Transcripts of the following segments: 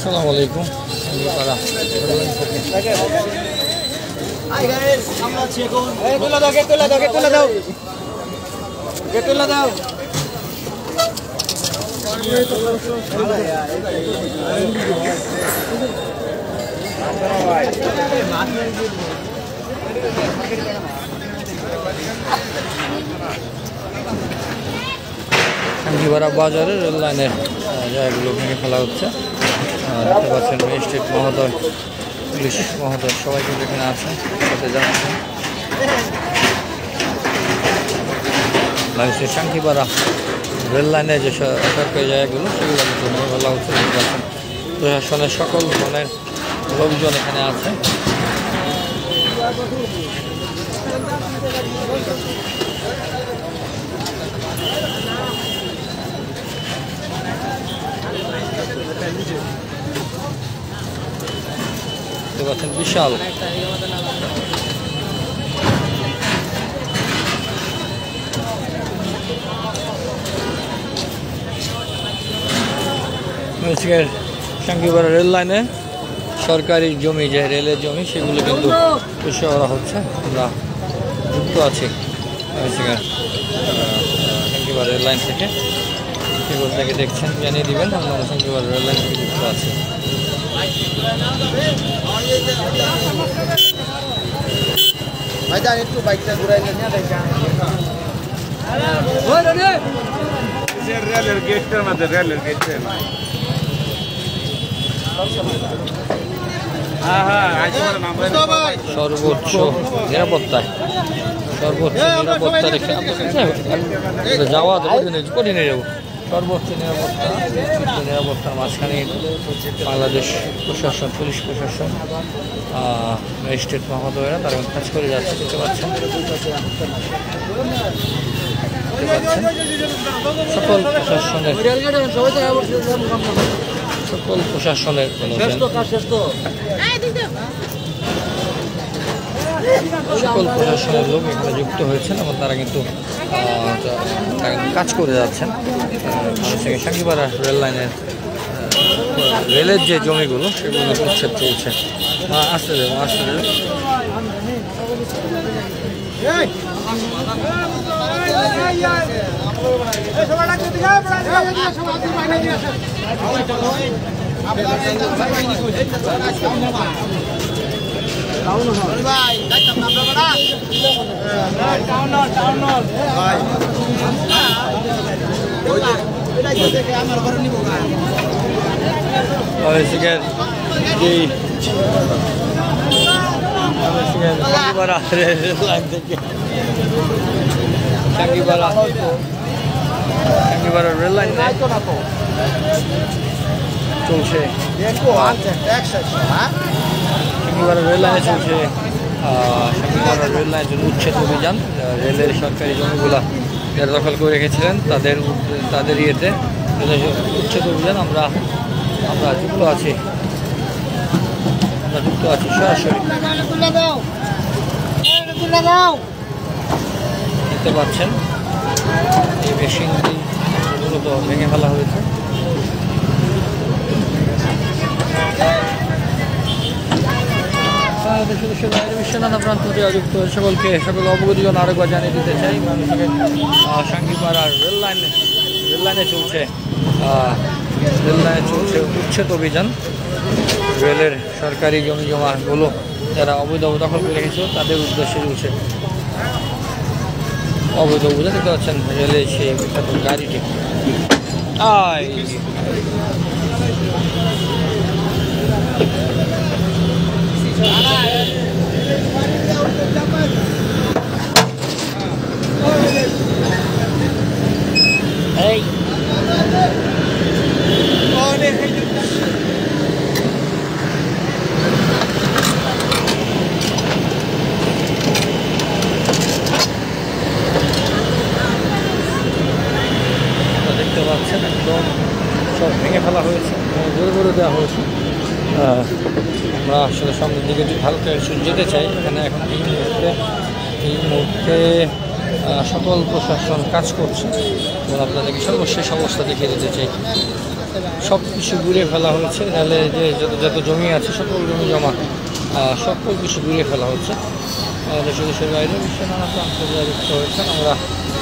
আসসালামু আলাইকুম। সাঙ্গিপাড়া বাজারে রেল লাইনের জায়গাগুলো ভেঙে ফেলা হচ্ছে। দেখতে পাচ্ছেন ম্যাজিস্ট্রেট মহোদয়, পুলিশ মহোদয় সবাই কিন্তু এখানে আছেন, সাথে যাচ্ছেন। লাগছে সাঙ্গিপাড়া রেল লাইনের যে সরকারি জায়গাগুলো সেগুলো কিন্তু ভেঙে ফেলা হচ্ছে। দেখতে পাচ্ছেন প্রশাসনের সকল ধরনের লোকজন এখানে আছে। দেখতে পাচ্ছেন বিশাল সাঙ্গিপাড়া রেল লাইনে সরকারি জমি, যে রেলের জমি, সেগুলো কিন্তু পরিষ্কার করা হচ্ছে। আমরা যুক্ত আছি সাঙ্গিপাড়া রেল লাইন থেকে, সেগুলো থেকে দেখছেন, জানিয়ে দিবেন। আমরা সাঙ্গিপাড়া রেল লাইন থেকে যুক্ত আছি। একটু বাইকটা ঘুরাই রেলের গেটের মধ্যে, রেলের গেটের সর্বোচ্চ নিরাপত্তায় রেখে যাওয়া কঠিন যাব। সর্বোচ্চ নিরাপত্তার মাঝখানে বাংলাদেশ প্রশাসন, পুলিশ প্রশাসন, ম্যাজিস্ট্রেট মহোদয়রা তারা কাজ করে যাচ্ছে। দেখতে পাচ্ছেন সকল প্রশাসনের লোক এখানে যুক্ত হয়েছেন এবং তারা কিন্তু কাজ করে যাচ্ছেন। সাঙ্গিপাড়া রেল লাইনের রেলের যে জমিগুলো সেগুলো উচ্ছেদ চলছে। আসতে দেবো। সাঙ্গিপাড়া রেল লাইন চলছে, সাঙ্গিপাড়া রেল লাইনে চলছে সাঙ্গিপাড়া রেল লাইনের জন্য উচ্ছেদ অভিযান। রেলের সরকারি জমিগুলা যারা দখল করে রেখেছিলেন তাদের ইয়েতে উচ্ছেদ অভিযান। আমরা যুক্ত আছি সরাসরি। দেখতে পাচ্ছেন এই মেশিনটি মূলত ভেঙে ফেলা হয়েছে। দেশের বাইরে বিশ্বের নানা প্রান্ত থেকে যুক্ত সকল অবগতি জন আরেকবার জানিয়ে দিতে চাই। মানুষকে সাঙ্গিপাড়া রেল লাইনে চলছে উচ্ছেদ অভিযান। রেলের সরকারি জমি জমাগুলো যারা অবৈধ দখল করে রেখেছিল তাদের উদ্দেশ্যে চলছে অবৈধ অভিযান। দেখতে পাচ্ছেন রেলের সেই বিখ্যাত গাড়িটি। দেখতে পাচ্ছেন একদম সব ভেঙে ফেলা হয়েছে, জোরে দেওয়া হয়েছে। আমরা আসলে সামনের দিকে যদি হালকা যেতে চাই, এখানে এখন এই মুহূর্তে সকল প্রশাসন কাজ করছে এবং আপনাদেরকে সর্বশেষ অবস্থা দেখিয়ে দিতে চাই। সব কিছু ঘুরে ফেলা হয়েছে। রেলে যে যত জমি আছে সকল জমি জমা সকল কিছু ঘুরে ফেলা হচ্ছে। দেশে দেশের বাইরে বিশ্বের নানা প্রান্ত যুক্ত হয়েছেন। আমরা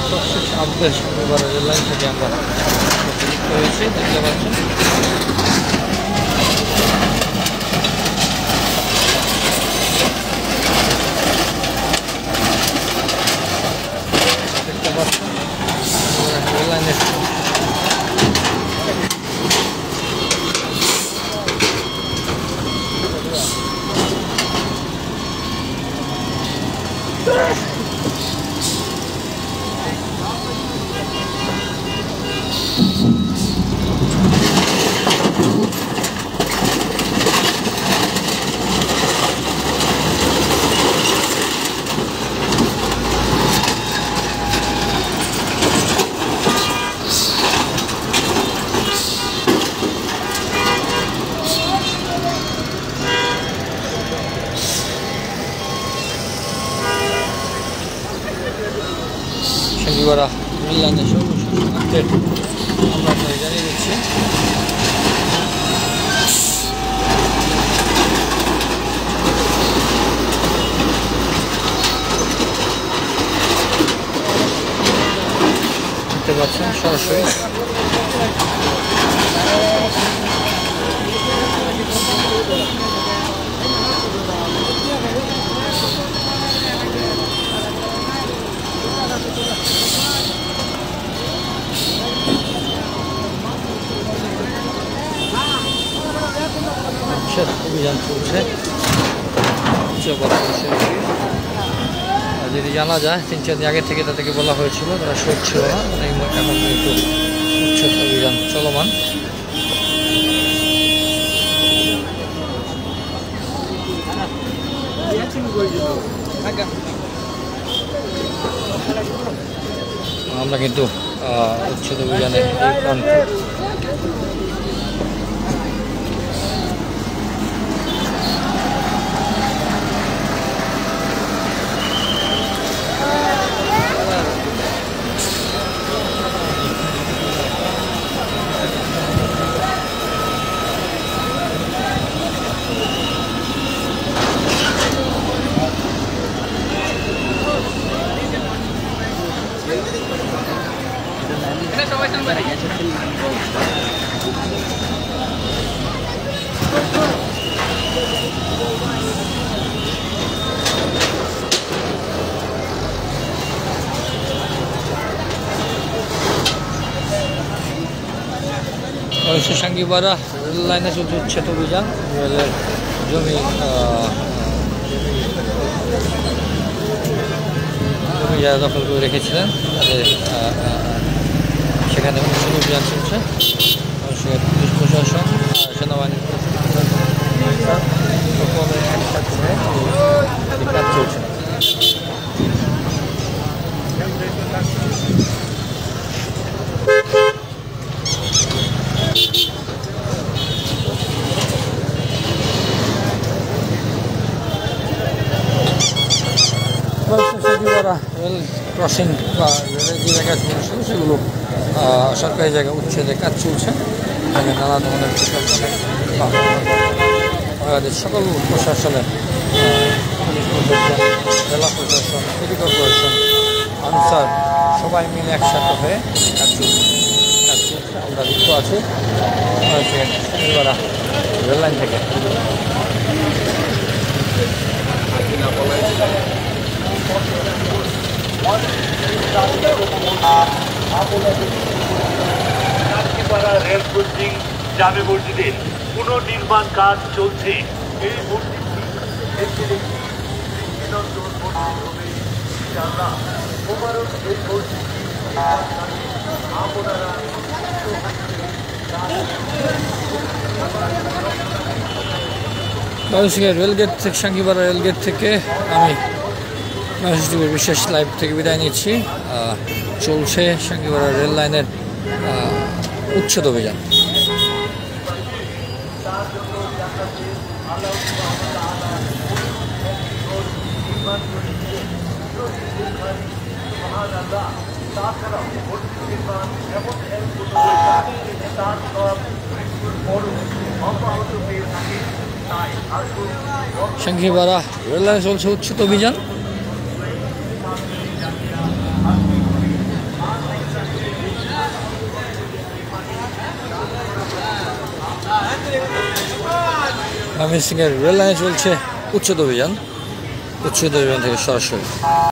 সবশেষ আপডেট শনিবার রেল লাইন থেকে আমরা যুক্ত হয়েছি, দেখতে পাচ্ছেন। দেখতে পাচ্ছেন রেল লাইনের শাঙ্গিপাড়া রেল লাইনের সর্বশেষ আপডেট আমরা আপনাদের জানিয়ে দিচ্ছি। দেখতে পাচ্ছেন সরাসরি অভিযান চলছে। যদি জানা যায় 3-4 দিন আগে থেকে তাদেরকে বলা হয়েছিল, তারা শোধ ছিল না, এখন কিন্তু উচ্ছেদ অভিযান চলমান। আমরা কিন্তু উচ্ছেদ অভিযানে এই প্রান্ত শাঙ্গিপাড়া রেল লাইনে চলছে উচ্ছেদ অভিযান। রেলের জমি যারা দখল করে রেখেছিলেন তাদের সেখানে উচ্ছেদ অভিযান চলছে। পুলিশ প্রশাসন, সেনাবাহিনী সকলের একসাথে কাজ চলছে। রেল ক্রসিং বা রেলের যে জায়গায় সমস্যা সেগুলো সরকারি জায়গায় উচ্ছেদের কাজ চলছে। এখানে নানা ধরনের বাংলাদেশ সকল প্রশাসনের পুলিশ প্রশাসন, জেলা প্রশাসন, সিটি কর্পোরেশন, আনসার সবাই মিলে একসাথে হয়ে কাজ চলছে। আমরা যুক্ত আছি শাঙ্গিপাড়া রেল লাইন থেকে। রেল ক্রসিং জামে মসজিদের পুনর্নির্মাণ কাজ চলছে। এই মসজিদটি রেলগেট থেকে শাঙ্গিপাড়া রেলগেট থেকে আমি বিশেষ লাইভ থেকে বিদায় নিচ্ছি। চলছে শাঙ্গিপাড়া রেল লাইনের উচ্ছেদ অভিযান। তাছাড়াও সাংখিপাড়া রেল লাইনে চলছে উচ্ছেদ অভিযান। ময়মনসিংহের রেল লাইনে চলছে উচ্ছেদ অভিযান থেকে সরাসরি।